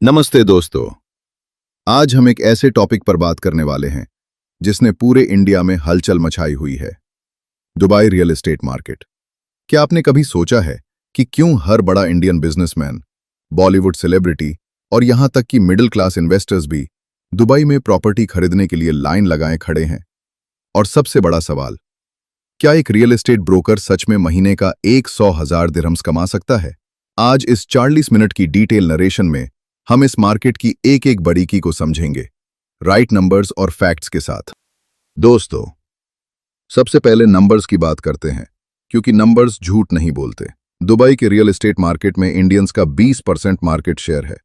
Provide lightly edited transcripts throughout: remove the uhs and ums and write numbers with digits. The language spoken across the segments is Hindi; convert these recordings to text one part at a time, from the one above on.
नमस्ते दोस्तों। आज हम एक ऐसे टॉपिक पर बात करने वाले हैं जिसने पूरे इंडिया में हलचल मचाई हुई है। Dubai real estate market. क्या आपने कभी सोचा है कि क्यों हर बड़ा इंडियन बिजनेसमैन, बॉलीवुड सेलिब्रिटी और यहां तक कि मिडिल क्लास इन्वेस्टर्स भी दुबई में प्रॉपर्टी खरीदने के लिए लाइन लगाए खड़े हैं? और सबसे बड़ा सवाल, क्या एक रियल एस्टेट ब्रोकर सच में महीने का 100,000 दिरहम्स कमा सकता है? आज इस 40 मिनट की डिटेल नरेशन में हम इस मार्केट की एक एक बारीकी को समझेंगे, राइट नंबर्स और फैक्ट्स के साथ। दोस्तों, सबसे पहले नंबर्स की बात करते हैं, क्योंकि नंबर्स झूठ नहीं बोलते। दुबई के रियल एस्टेट मार्केट में इंडियंस का 20% मार्केट शेयर है।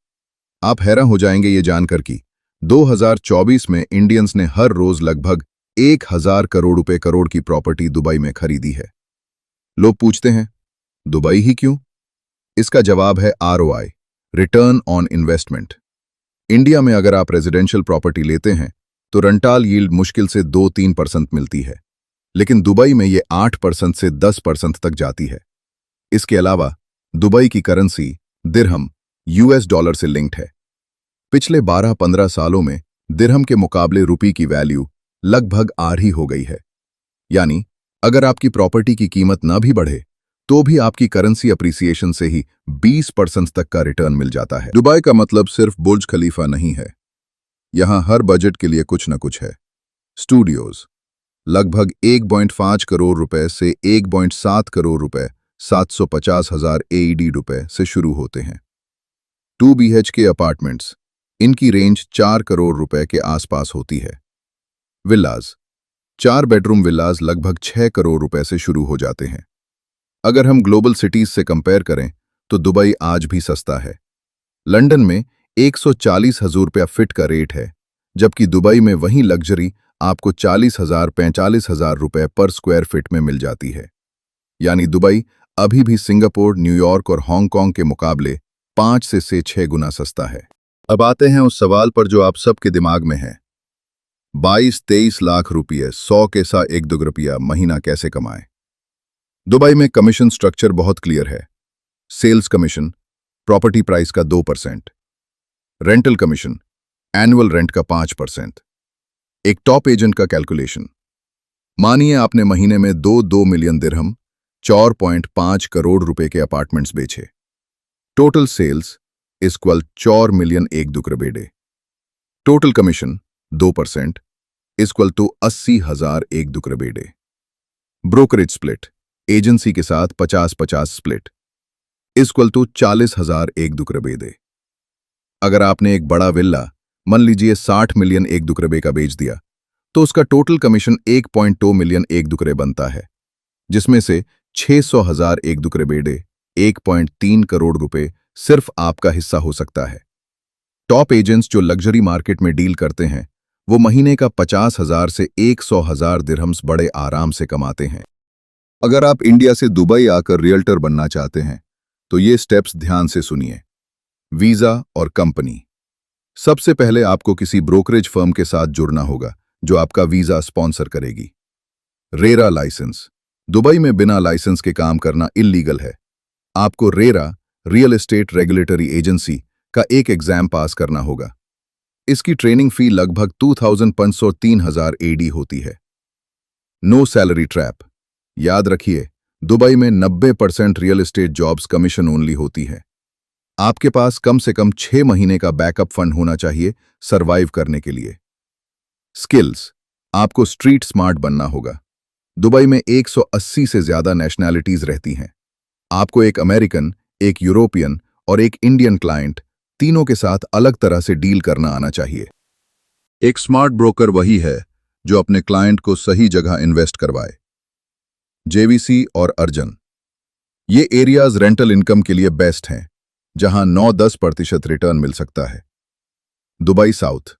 आप हैरान हो जाएंगे ये जानकर कि 2024 में इंडियंस ने हर रोज लगभग 1,000 करोड़ रुपए की प्रॉपर्टी दुबई में खरीदी है। लोग पूछते हैं, दुबई ही क्यों? इसका जवाब है ROI, return on investment. India में अगर आप रेजिडेंशियल प्रॉपर्टी लेते हैं तो रेंटल यील्ड मुश्किल से 2-3% मिलती है, लेकिन दुबई में ये 8% से 10% तक जाती है। इसके अलावा दुबई की करेंसी दिरहम US डॉलर से लिंक्ड है। पिछले 12-15 सालों में दिरहम के मुकाबले रुपये की वैल्यू लगभग आधी हो गई है। यानी अगर आपकी प्रॉपर्टी की कीमत ना भी बढ़े तो भी आपकी करेंसी अप्रिसिएशन से ही 20% तक का रिटर्न मिल जाता है। दुबई का मतलब सिर्फ बुर्ज खलीफा नहीं है। यहां हर बजट के लिए कुछ न कुछ है। स्टूडियोज लगभग 1.5 करोड़ रुपए से 1.7 करोड़ रुपए 750,000 AED रुपए से शुरू होते हैं। 2 BHK अपार्टमेंट्स, इनकी रेंज 4 करोड़ रुपए के आसपास होती है। विलाज, 4 बेडरूम विलाज लगभग 6 करोड़ रुपए से शुरू हो जाते हैं। अगर हम ग्लोबल सिटीज से कंपेयर करें तो दुबई आज भी सस्ता है। लंदन में 140,000 रुपया फिट का रेट है, जबकि दुबई में वहीं लग्जरी आपको 40,000-45,000 रुपए पर स्क्वायर फीट में मिल जाती है। यानी दुबई अभी भी सिंगापुर, न्यूयॉर्क और हांगकांग के मुकाबले 5 से 6 गुना सस्ता है। अब आते हैं उस सवाल पर जो आप सबके दिमाग में है, 22-23 लाख रुपये 100 के सा 1-2 रुपया महीना कैसे कमाएं? दुबई में कमीशन स्ट्रक्चर बहुत क्लियर है। सेल्स कमीशन प्रॉपर्टी प्राइस का 2%, रेंटल कमीशन एनुअल रेंट का 5%, एक टॉप एजेंट का कैलकुलेशन। मानिए आपने महीने में 2 मिलियन दिरहम 4.5 करोड़ रुपए के अपार्टमेंट्स बेचे। टोटल सेल्स इक्वल 4 मिलियन 1-2 रुपए। टोटल कमीशन 2% इक्वल टू 80,000 1-2 रुपए। ब्रोकरेज स्प्लिट एजेंसी के साथ 50-50 स्प्लिट इक्वल टू 40,000 1-2 रुपए। अगर आपने एक बड़ा विल्ला मान लीजिए 60 मिलियन 1-2 रुपए का बेच दिया तो उसका टोटल कमीशन 1.2 मिलियन 1-2 रुपए बनता है, जिसमें से 600,000 1-2 रुपए 1.3 करोड़ रुपए सिर्फ आपका हिस्सा हो सकता है। टॉप एजेंट्स जो लग्जरी मार्केट में डील करते हैं वो महीने का 50,000 से 100,000 दिरहम्स बड़े आराम से कमाते हैं। अगर आप इंडिया से दुबई आकर रियल्टर बनना चाहते हैं तो ये स्टेप्स ध्यान से सुनिए। वीजा और कंपनी। सबसे पहले आपको किसी ब्रोकरेज फर्म के साथ जुड़ना होगा जो आपका वीजा स्पॉन्सर करेगी। रेरा लाइसेंस, दुबई में बिना लाइसेंस के काम करना इल्लीगल है। आपको RERA real estate regulatory agency का एक एग्जाम पास करना होगा। इसकी ट्रेनिंग फी लगभग 2,500-3,000 AED होती है। नो सैलरी ट्रैप, याद रखिए दुबई में 90% real estate jobs commission only होती है। आपके पास कम से कम 6 महीने का बैकअप फंड होना चाहिए सरवाइव करने के लिए। स्किल्स, आपको स्ट्रीट स्मार्ट बनना होगा। दुबई में 180 से ज्यादा नेशनैलिटीज रहती हैं। आपको एक अमेरिकन, एक यूरोपियन और एक इंडियन क्लाइंट, तीनों के साथ अलग तरह से डील करना आना चाहिए। एक स्मार्ट ब्रोकर वही है जो अपने क्लाइंट को सही जगह इन्वेस्ट करवाए। JVC और अर्जन, ये एरियाज रेंटल इनकम के लिए बेस्ट हैं, जहां 9-10% रिटर्न मिल सकता है। दुबई साउथ,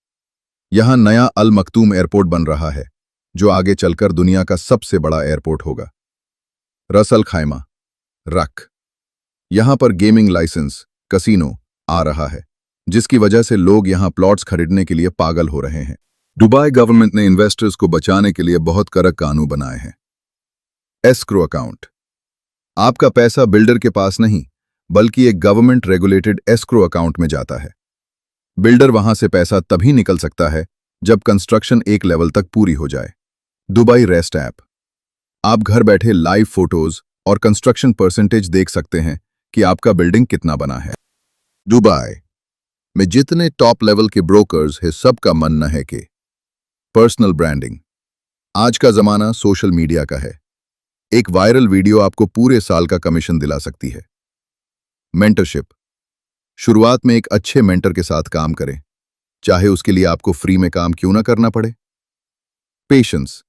यहां नया अल मखतूम एयरपोर्ट बन रहा है जो आगे चलकर दुनिया का सबसे बड़ा एयरपोर्ट होगा। रसल खाइमा, रक, यहां पर गेमिंग लाइसेंस, कसीनो आ रहा है, जिसकी वजह से लोग यहां प्लॉट्स खरीदने के लिए पागल हो रहे हैं। दुबई गवर्नमेंट ने इन्वेस्टर्स को बचाने के लिए बहुत कड़क कानून बनाए हैं। एस्क्रो अकाउंट, आपका पैसा बिल्डर के पास नहीं बल्कि एक गवर्नमेंट रेगुलेटेड एस्क्रो अकाउंट में जाता है। बिल्डर वहां से पैसा तभी निकल सकता है जब कंस्ट्रक्शन एक लेवल तक पूरी हो जाए। Dubai rest app. आप घर बैठे लाइव फोटोज और कंस्ट्रक्शन परसेंटेज देख सकते हैं कि आपका बिल्डिंग कितना बना है। दुबई में जितने टॉप लेवल के ब्रोकर्स हैं, सबका मानना है कि पर्सनल ब्रांडिंग। आज का जमाना सोशल मीडिया का है। एक वायरल वीडियो आपको पूरे साल का कमीशन दिला सकती है। मेंटरशिप। शुरुआत में एक अच्छे मेंटर के साथ काम करें, चाहे उसके लिए आपको फ्री में काम क्यों ना करना पड़े। पेशेंस।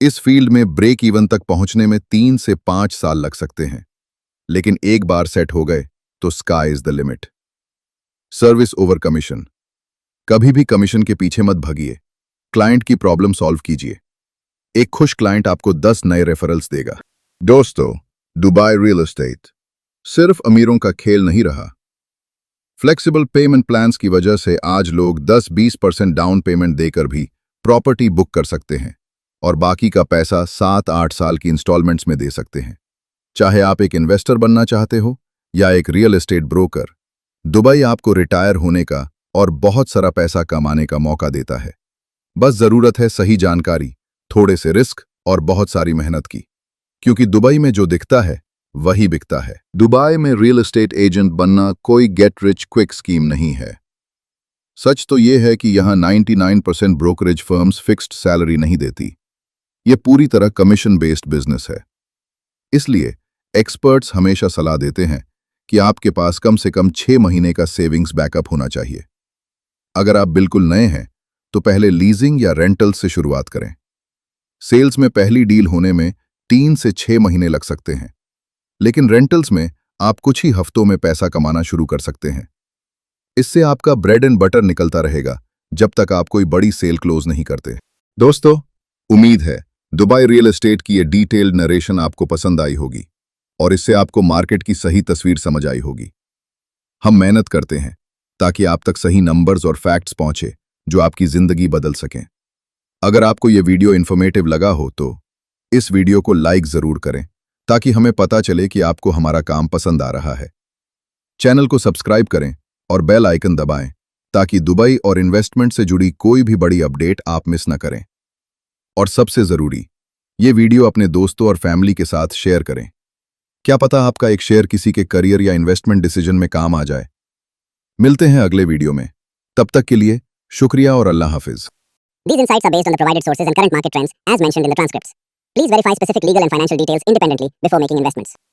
इस फील्ड में ब्रेक इवन तक पहुंचने में 3 से 5 साल लग सकते हैं, लेकिन एक बार सेट हो गए तो sky is the limit. Service over commission. कभी भी कमीशन के पीछे मत भागिए, क्लाइंट की प्रॉब्लम सॉल्व कीजिए। एक खुश क्लाइंट आपको 10 नए रेफरल्स देगा। दोस्तों, दुबई रियल एस्टेट सिर्फ अमीरों का खेल नहीं रहा। फ्लेक्सिबल पेमेंट प्लान्स की वजह से आज लोग 10-20% डाउन पेमेंट देकर भी प्रॉपर्टी बुक कर सकते हैं और बाकी का पैसा 7-8 साल की इंस्टॉलमेंट्स में दे सकते हैं। चाहे आप एक इन्वेस्टर बनना चाहते हो या एक रियल एस्टेट ब्रोकर, दुबई आपको रिटायर होने का और बहुत सारा पैसा कमाने का मौका देता है। बस जरूरत है सही जानकारी, थोड़े से रिस्क और बहुत सारी मेहनत की, क्योंकि दुबई में जो दिखता है वही बिकता है। दुबई में रियल एस्टेट एजेंट बनना कोई गेट रिच क्विक स्कीम नहीं है। सच तो यह है कि यहां 99% ब्रोकरेज फर्म्स फिक्स्ड सैलरी नहीं देती। यह पूरी तरह कमीशन बेस्ड बिजनेस है। इसलिए एक्सपर्ट्स हमेशा सलाह देते हैं कि आपके पास कम से कम 6 महीने का सेविंग्स बैकअप होना चाहिए। अगर आप बिल्कुल नए हैं तो पहले लीजिंग या रेंटल से शुरुआत करें। सेल्स में पहली डील होने में 3 से 6 महीने लग सकते हैं, लेकिन रेंटल्स में आप कुछ ही हफ्तों में पैसा कमाना शुरू कर सकते हैं। इससे आपका ब्रेड एंड बटर निकलता रहेगा जब तक आप कोई बड़ी सेल क्लोज नहीं करते। दोस्तों, उम्मीद है दुबई रियल एस्टेट की ये डिटेल्ड नरेशन आपको पसंद आई होगी और इससे आपको मार्केट की सही तस्वीर समझ आई होगी। हम मेहनत करते हैं ताकि आप तक सही नंबर्स और फैक्ट्स पहुंचे जो आपकी जिंदगी बदल सकें। अगर आपको यह वीडियो इन्फॉर्मेटिव लगा हो तो इस वीडियो को लाइक जरूर करें ताकि हमें पता चले कि आपको हमारा काम पसंद आ रहा है। चैनल को सब्सक्राइब करें और बेल आइकन दबाएं ताकि दुबई और इन्वेस्टमेंट से जुड़ी कोई भी बड़ी अपडेट आप मिस न करें। और सबसे जरूरी, ये वीडियो अपने दोस्तों और फैमिली के साथ शेयर करें। क्या पता आपका एक शेयर किसी के करियर या इन्वेस्टमेंट डिसीजन में काम आ जाए। मिलते हैं अगले वीडियो में। तब तक के लिए शुक्रिया और अल्लाह हाफिज। These insights are based on the provided sources and current market trends as mentioned in the transcripts. Please verify specific legal and financial details independently before making investments.